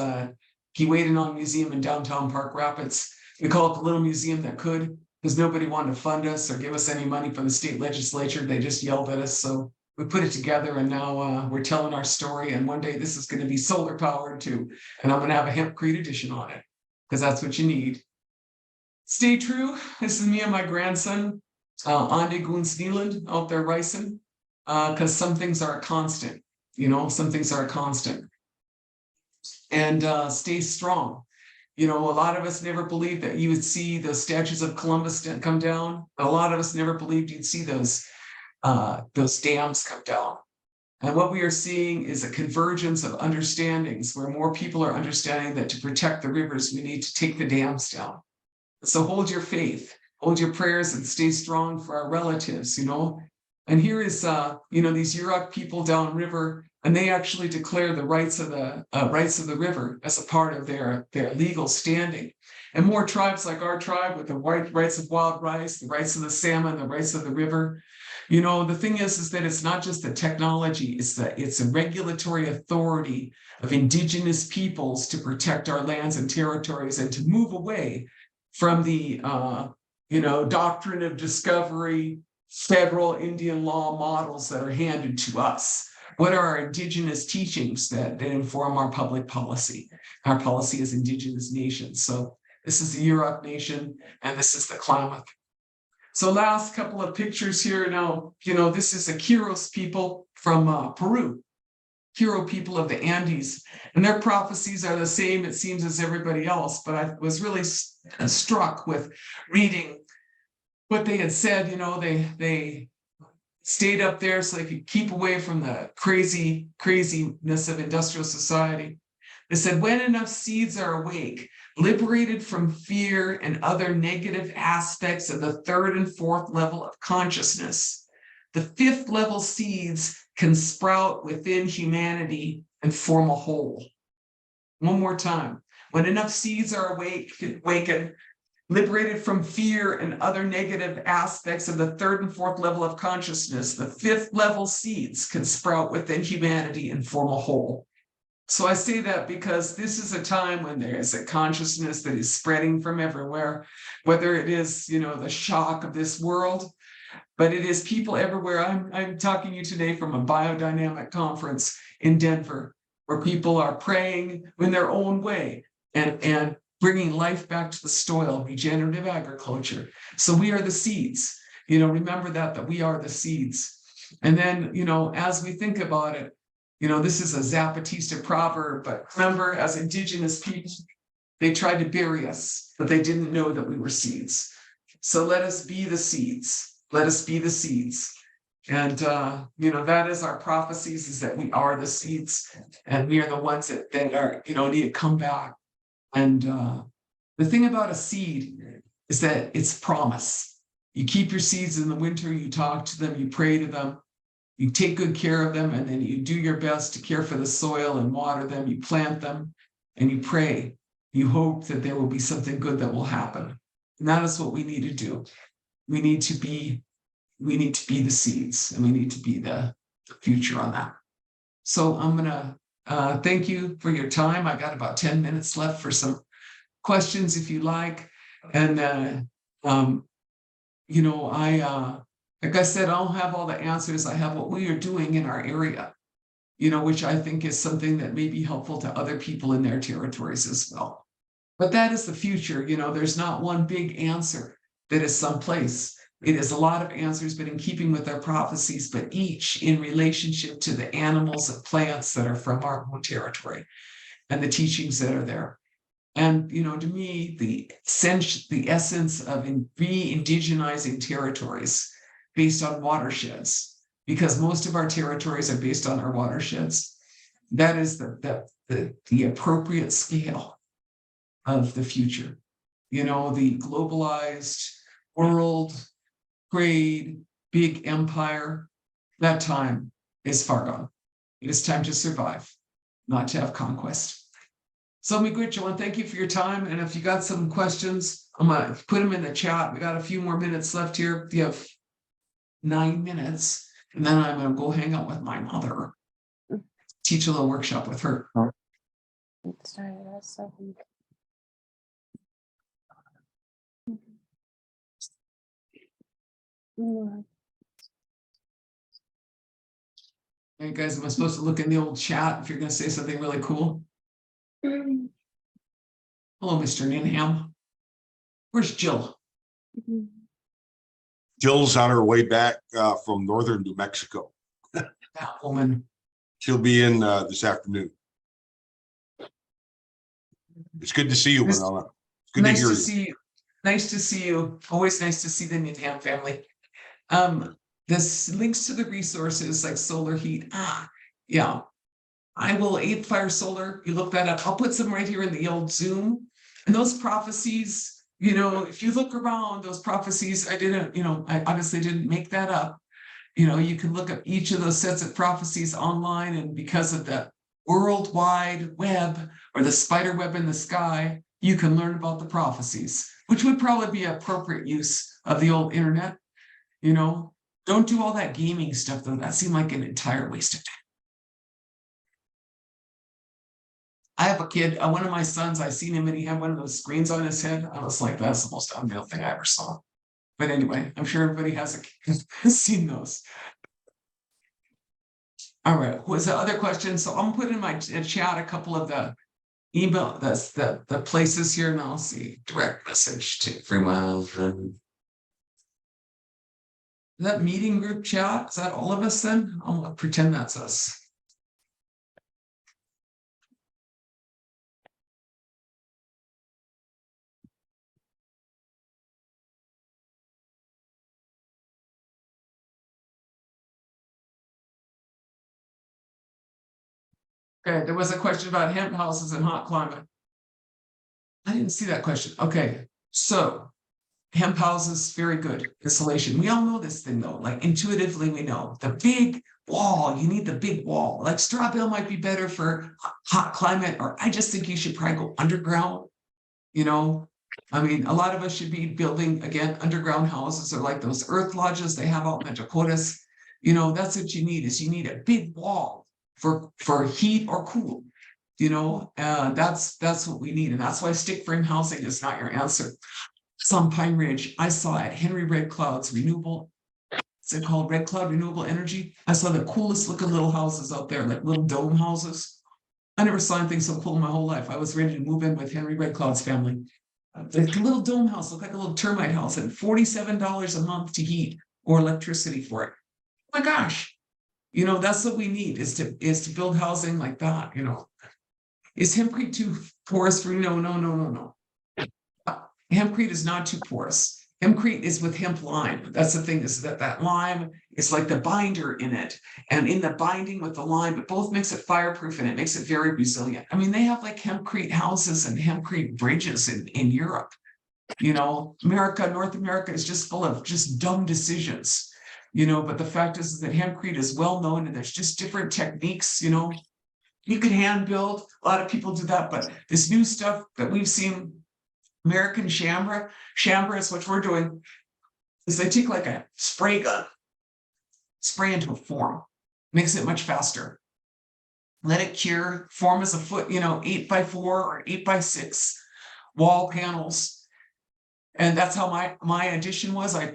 Keewaydin Museum in downtown Park Rapids. We call it the little museum that could, because nobody wanted to fund us or give us any money from the state legislature. They just yelled at us. So we put it together, and now we're telling our story. And one day this is going to be solar powered too. And I'm going to have a hempcrete edition on it, because that's what you need. Stay true. This is me and my grandson, Ande Goonsneeland, out there ricing, because some things are a constant. Some things are a constant. And stay strong. A lot of us never believed that you would see those statues of Columbus come down. A lot of us never believed you'd see those dams come down. And what we are seeing is a convergence of understandings where more people are understanding that to protect the rivers, we need to take the dams down. So hold your faith, hold your prayers, and stay strong for our relatives, And here is, these Yurok people downriver, and they actually declare the rights of the river as a part of their legal standing. And more tribes like our tribe with the rights of wild rice, the rights of the salmon, the rights of the river. The thing is that it's not just the technology, it's a regulatory authority of Indigenous peoples to protect our lands and territories and to move away from the doctrine of discovery, federal Indian law models that are handed to us. What are our Indigenous teachings that inform our public policy? Our policy as Indigenous nations. So this is the Yurok Nation, and this is the Klamath. So last couple of pictures here. Now, this is the Quiros people from Peru, Quiro people of the Andes, and their prophecies are the same, it seems, as everybody else. But I was really struck with reading what they had said. They stayed up there so they could keep away from the craziness of industrial society. They said, when enough seeds are awake, liberated from fear and other negative aspects of the 3rd and 4th level of consciousness, the 5th level seeds can sprout within humanity and form a whole. One more time. When enough seeds are awakened, liberated from fear and other negative aspects of the 3rd and 4th level of consciousness, the 5th level seeds can sprout within humanity and form a whole. So I say that because this is a time when there is a consciousness that is spreading from everywhere, whether it is, the shock of this world, but it is people everywhere. I'm talking to you today from a biodynamic conference in Denver, where people are praying in their own way and bringing life back to the soil, regenerative agriculture. So we are the seeds, remember that we are the seeds. And then, as we think about it, This is a Zapatista proverb, but remember, as Indigenous people, they tried to bury us, but they didn't know that we were seeds. So let us be the seeds. Let us be the seeds. And, that is our prophecies, is that we are the seeds, and we are the ones that are, need to come back. And the thing about a seed is that it's promise. You keep your seeds in the winter, you talk to them, you pray to them, you take good care of them, and then you do your best to care for the soil and water them. You plant them and you pray. You hope that there will be something good that will happen. And that is what we need to do. We need to be the seeds, and we need to be the future on that. So I'm gonna thank you for your time. I got about 10 minutes left for some questions if you like. And like I said, I don't have all the answers. I have what we are doing in our area, which I think is something that may be helpful to other people in their territories as well. But that is the future. There's not one big answer that is someplace. It is a lot of answers, but in keeping with our prophecies, but each in relationship to the animals and plants that are from our own territory and the teachings that are there. And, to me, the essence of re-indigenizing territories based on watersheds, because most of our territories are based on our watersheds. That is the appropriate scale of the future. The globalized world, trade, big empire, that time is far gone. It is time to survive, not to have conquest. So, Miguel, thank you for your time. And if you got some questions, I'm going to put them in the chat. We got a few more minutes left here. You have 9 minutes, and then I'm going to go hang out with my mother, teach a little workshop with her. Hey guys, am I supposed to look in the old chat if you're going to say something really cool? Hello, Mr. Ninham. Where's Jill? Jill's on her way back from northern New Mexico. That woman. She'll be in this afternoon. It's good to see you, Winona. It's good nice to hear see you. Nice to see you. Always nice to see the Ninham family. This links to the resources like solar heat. Yeah. I will 8th Fire Solar. You look that up. I'll put some right here in the old Zoom. And those prophecies, if you look around those prophecies, I obviously didn't make that up. You can look up each of those sets of prophecies online, and because of the World Wide Web or the spider web in the sky, you can learn about the prophecies, which would probably be appropriate use of the old internet. Don't do all that gaming stuff, though. That seemed like an entire waste of time. I have a kid, one of my sons, I seen him and he had one of those screens on his head. I was like, that's the most unreal thing I ever saw. But anyway, I'm sure everybody has seen those. All right, what's the other question? So I'm putting in my chat a couple of the email, the places here, and I'll see direct message to everyone. That meeting group chat, is that all of us then? I'll pretend that's us. Okay, there was a question about hemp houses in hot climate. I didn't see that question. Okay, so hemp houses, very good insulation. We all know this thing though, like intuitively we know. The big wall, you need the big wall. Like straw bale might be better for hot climate, or I just think you should probably go underground. A lot of us should be building, again, underground houses, or like those earth lodges they have out in the Dakotas. That's what you need, is you need a big wall for heat or cool. That's what we need. And that's why stick frame housing is not your answer. It's on Pine Ridge. I saw at Henry Red Cloud's renewable, is it called Red Cloud Renewable Energy? I saw the coolest looking little houses out there, like little dome houses. I never saw anything so cool in my whole life. I was ready to move in with Henry Red Cloud's family. The little dome house looked like a little termite house, and $47 a month to heat or electricity for it. Oh my gosh. That's what we need is to build housing like that, Is hempcrete too porous for no. Hempcrete is not too porous. Hempcrete is with hemp lime. That's the thing, is that lime is like the binder in it. And in the binding with the lime, it both makes it fireproof and it makes it very resilient. I mean, they have like hempcrete houses and hempcrete bridges in Europe. North America is just full of just dumb decisions, but the fact is that hempcrete is well known and there's just different techniques, you can hand build. A lot of people do that, but this new stuff that we've seen, American Shambra is what we're doing, is they take like a spray gun, spray into a form, makes it much faster. Let it cure, form as a foot, 8x4 or 8x6 wall panels. And that's how my addition was. So I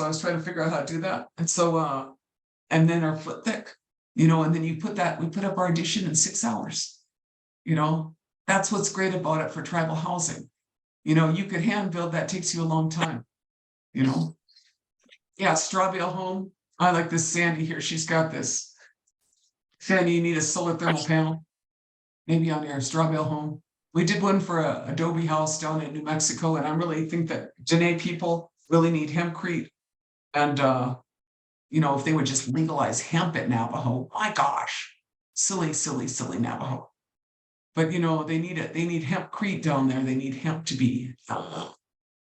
was trying to figure out how to do that. And so, and then our foot thick, and then we put up our addition in 6 hours. That's what's great about it for tribal housing. You could hand build, that takes you a long time, Yeah, straw bale home. I like this Sandy here. She's got this. Sandy, you need a solar thermal panel, maybe on your straw bale home. We did one for a adobe house down in New Mexico, and I really think that Dene people really need hempcrete. And if they would just legalize hemp at Navajo, my gosh, silly Navajo. But they need it. They need hempcrete down there. They need hemp to be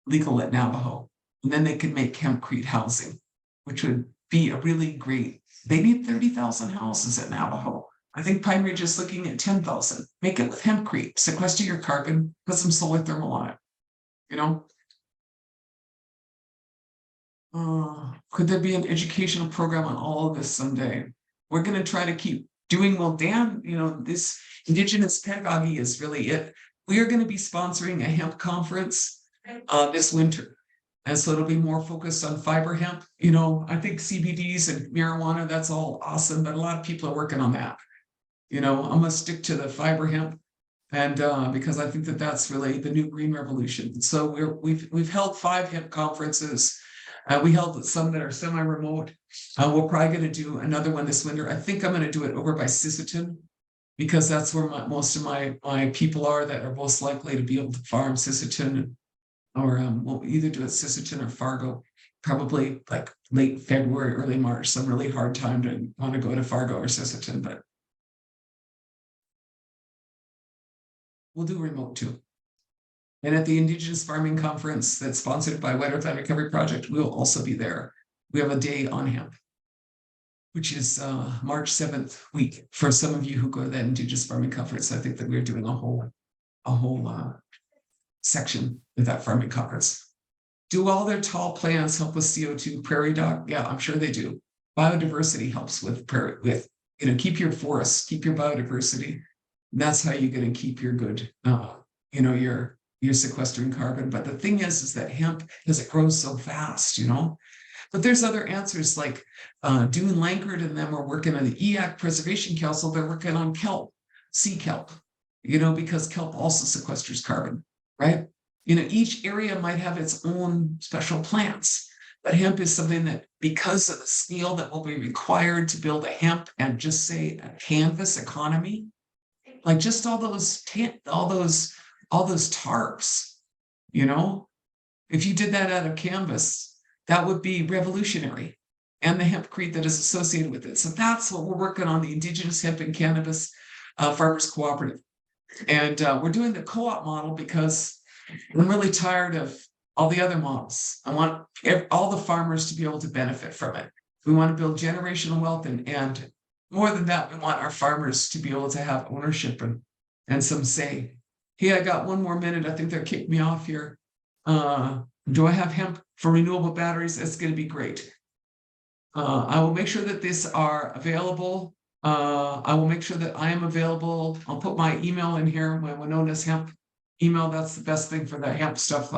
legal at Navajo, and then they can make hempcrete housing, which would be a really great. They need 30,000 houses at Navajo. I think Pine Ridge is looking at 10,000. Make it with hempcrete, sequester your carbon, put some solar thermal on it. Could there be an educational program on all of this someday? We're going to try to keep doing well. Dan, this Indigenous pedagogy is really it. We are going to be sponsoring a hemp conference this winter. And so it'll be more focused on fiber hemp. I think CBDs and marijuana, that's all awesome, but a lot of people are working on that. I'm going to stick to the fiber hemp, and because I think that that's really the new green revolution. So we've held 5 hemp conferences. We held some that are semi-remote. We're probably going to do another one this winter. I think I'm going to do it over by Sisseton, because that's where most of my people are that are most likely to be able to farm Sisseton, or we'll either do it Sisseton or Fargo, probably like late February, early March. Some really hard time to want to go to Fargo or Sisseton, but we'll do remote too. And at the Indigenous Farming Conference that's sponsored by Wet Earth Land Recovery Project, we will also be there. We have a day on hemp, which is March 7th week. For some of you who go to that Indigenous Farming Conference, I think that we're doing a whole section with that farming conference. Do all their tall plants help with CO2? Prairie dog? Yeah, I'm sure they do. Biodiversity helps with keep your forests, keep your biodiversity. That's how you're going to keep your good, you're sequestering carbon. But the thing is that hemp, as it grows so fast, but there's other answers like Dune Lankard and them are working on the EAC Preservation Council. They're working on kelp, sea kelp, because kelp also sequesters carbon, right? Each area might have its own special plants, but hemp is something that, because of the scale that will be required to build a hemp and just say a canvas economy, like just all those tarps, if you did that out of canvas, that would be revolutionary, and the hempcrete that is associated with it. So that's what we're working on, the Indigenous Hemp and Cannabis Farmers Cooperative. And we're doing the co-op model because I'm really tired of all the other models. I want all the farmers to be able to benefit from it. We want to build generational wealth, and more than that, we want our farmers to be able to have ownership and some say. Hey, I got 1 more minute. I think they're kicking me off here. Do I have hemp for renewable batteries? It's going to be great. I will make sure that these are available. I will make sure that I am available. I'll put my email in here, my Winona's hemp email. That's the best thing for the hemp stuff.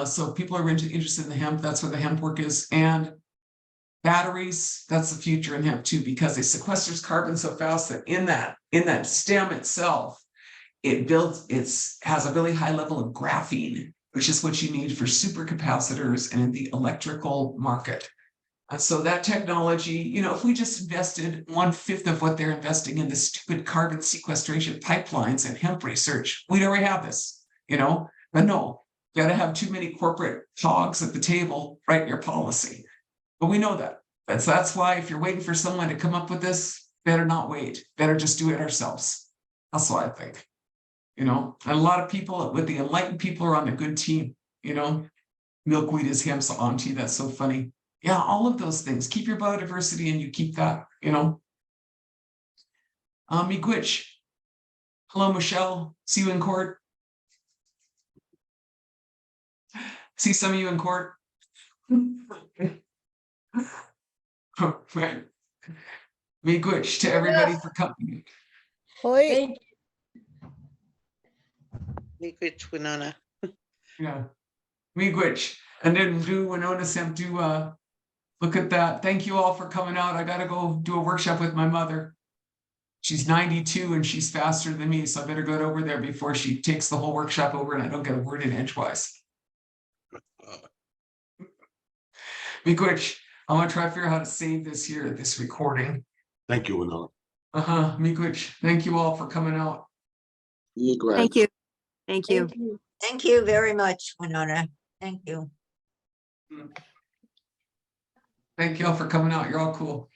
So people are interested in the hemp. That's where the hemp work is. And batteries, that's the future in hemp too, because it sequesters carbon so fast that in that stem itself, it has a really high level of graphene. which is what you need for supercapacitors and in the electrical market. And so that technology, you know, if we just invested 1/5 of what they're investing in the stupid carbon sequestration pipelines and hemp research, we'd already have this, you know, but no, you got to have too many corporate hogs at the table write your policy. But we know that. That's why if you're waiting for someone to come up with this, better not wait. Better just do it ourselves. That's what I think. You know, and a lot of people with the enlightened people are on the good team, you know. Milkweed is hemp's auntie. That's so funny. Yeah, all of those things. Keep your biodiversity and you keep that, you know. Miigwech. Hello, Michelle. See you in court. See some of you in court. Right. Miigwech to everybody for coming. Hoi. Thank Miigwech, Winona. Yeah. Miigwech. And then do Winona Sem do look at that. Thank you all for coming out. I gotta go do a workshop with my mother. She's 92 and she's faster than me, so I better go over there before she takes the whole workshop over and I don't get a word in edgewise. Miigwech, I'm gonna try to figure out how to save this here, this recording. Thank you, Winona. Miigwech, thank you all for coming out. Thank you. Thank you. you. Thank you very much, Winona. Thank you. Thank you all for coming out. You're all cool.